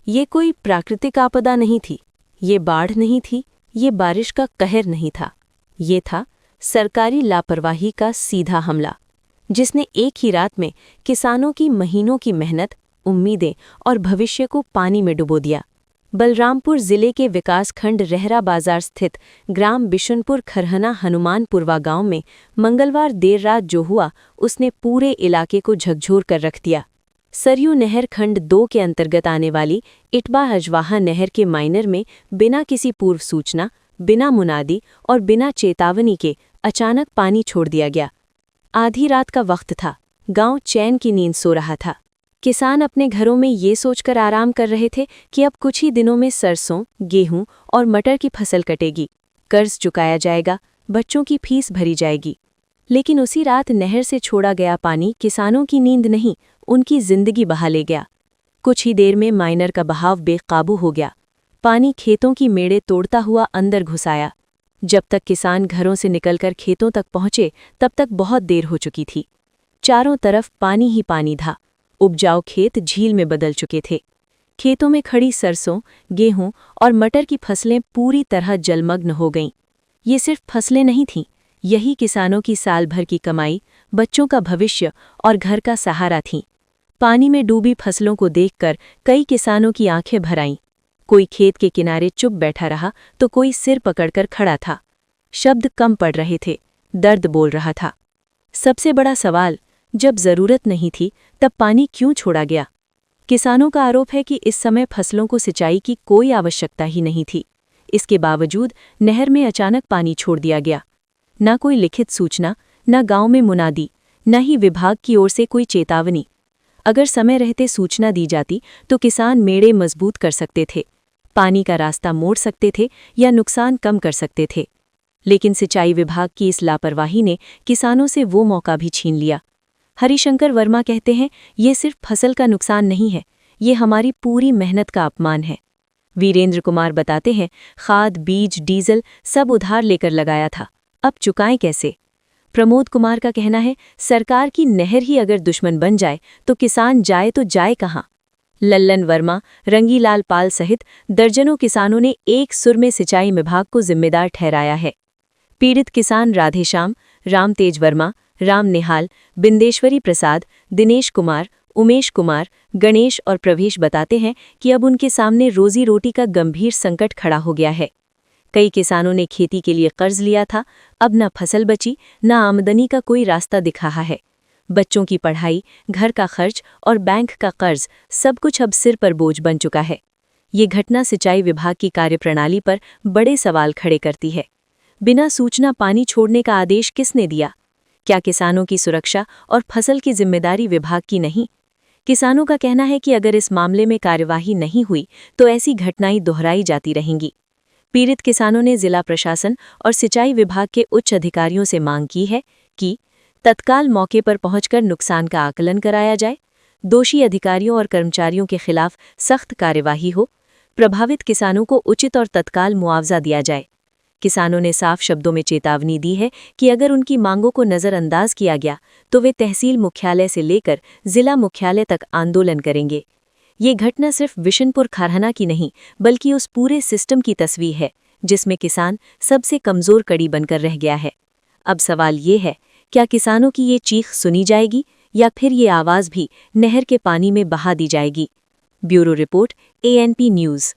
ये कोई प्राकृतिक आपदा नहीं थी, ये बाढ़ नहीं थी, ये बारिश का कहर नहीं था। ये था सरकारी लापरवाही का सीधा हमला, जिसने एक ही रात में किसानों की महीनों की मेहनत, उम्मीदें और भविष्य को पानी में डुबो दिया। बलरामपुर जिले के विकासखंड रहरा बाजार स्थित ग्राम बिशुनपुर खरहना हनुमानपुरवा गांव में मंगलवार देर रात जो हुआ, उसने पूरे इलाके को झकझोर कर रख दिया। सरयू नहर खंड 2 के अंतर्गत आने वाली इटबा हजवाहा नहर के माइनर में बिना किसी पूर्व सूचना, बिना मुनादी और बिना चेतावनी के अचानक पानी छोड़ दिया गया। आधी रात का वक्त था, गांव चैन की नींद सो रहा था। किसान अपने घरों में ये सोचकर आराम कर रहे थे कि अब कुछ ही दिनों में सरसों, गेहूं और मटर की फसल कटेगी, कर्ज चुकाया जाएगा, बच्चों की फीस भरी जाएगी। लेकिन उसी रात नहर से छोड़ा गया पानी किसानों की नींद नहीं, उनकी जिंदगी बहा ले गया। कुछ ही देर में माइनर का बहाव बेकाबू हो गया। पानी खेतों की मेड़े तोड़ता हुआ अंदर घुस आया। जब तक किसान घरों से निकलकर खेतों तक पहुंचे, तब तक बहुत देर हो चुकी थी। चारों तरफ पानी ही पानी था। उपजाऊ खेत झील में बदल चुके थे। खेतों में खड़ी सरसों, गेहूं और मटर की फसलें पूरी तरह जलमग्न हो गईं। ये सिर्फ फसलें नहीं थीं, यही किसानों की साल भर की कमाई, बच्चों का भविष्य और घर का सहारा थीं। पानी में डूबी फसलों को देखकर कई किसानों की आंखें भर आईं। कोई खेत के किनारे चुप बैठा रहा तो कोई सिर पकड़कर खड़ा था। शब्द कम पड़ रहे थे, दर्द बोल रहा था। सबसे बड़ा सवाल, जब जरूरत नहीं थी तब पानी क्यों छोड़ा गया? किसानों का आरोप है कि इस समय फसलों को सिंचाई की कोई आवश्यकता ही नहीं थी। इसके बावजूद नहर में अचानक पानी छोड़ दिया गया। न कोई लिखित सूचना, न गांव में मुनादी, न ही विभाग की ओर से कोई चेतावनी। अगर समय रहते सूचना दी जाती तो किसान मेड़े मजबूत कर सकते थे, पानी का रास्ता मोड़ सकते थे या नुकसान कम कर सकते थे। लेकिन सिंचाई विभाग की इस लापरवाही ने किसानों से वो मौका भी छीन लिया। हरिशंकर वर्मा कहते हैं, ये सिर्फ फसल का नुकसान नहीं है, ये हमारी पूरी मेहनत का अपमान है। वीरेंद्र कुमार बताते हैं, खाद, बीज, डीजल सब उधार लेकर लगाया था, अब चुकाएं कैसे? प्रमोद कुमार का कहना है, सरकार की नहर ही अगर दुश्मन बन जाए तो किसान जाए तो जाए कहाँ? लल्लन वर्मा, रंगीलाल पाल सहित दर्जनों किसानों ने एक सुर में सिंचाई विभाग को जिम्मेदार ठहराया है। पीड़ित किसान राधेश्याम, रामतेज वर्मा, राम निहाल, बिंदेश्वरी प्रसाद, दिनेश कुमार, उमेश कुमार, गणेश और प्रवेश बताते हैं कि अब उनके सामने रोजी रोटी का गंभीर संकट खड़ा हो गया है। कई किसानों ने खेती के लिए कर्ज लिया था, अब न फसल बची, न आमदनी का कोई रास्ता दिख रहा है। बच्चों की पढ़ाई, घर का खर्च और बैंक का कर्ज, सब कुछ अब सिर पर बोझ बन चुका है। ये घटना सिंचाई विभाग की कार्यप्रणाली पर बड़े सवाल खड़े करती है। बिना सूचना पानी छोड़ने का आदेश किसने दिया? क्या किसानों की सुरक्षा और फसल की जिम्मेदारी विभाग की नहीं? किसानों का कहना है कि अगर इस मामले में कार्यवाही नहीं हुई तो ऐसी घटनाएं दोहराई जाती रहेंगी। पीड़ित किसानों ने जिला प्रशासन और सिंचाई विभाग के उच्च अधिकारियों से मांग की है कि तत्काल मौके पर पहुंचकर नुकसान का आकलन कराया जाए, दोषी अधिकारियों और कर्मचारियों के खिलाफ सख्त कार्यवाही हो, प्रभावित किसानों को उचित और तत्काल मुआवजा दिया जाए। किसानों ने साफ शब्दों में चेतावनी दी है कि अगर उनकी मांगों को नज़रअंदाज किया गया तो वे तहसील मुख्यालय से लेकर जिला मुख्यालय तक आंदोलन करेंगे। ये घटना सिर्फ बिशुनपुर खरहना की नहीं, बल्कि उस पूरे सिस्टम की तस्वीर है जिसमें किसान सबसे कमज़ोर कड़ी बनकर रह गया है। अब सवाल ये है, क्या किसानों की ये चीख सुनी जाएगी या फिर ये आवाज़ भी नहर के पानी में बहा दी जाएगी? Bureau report, ANP news.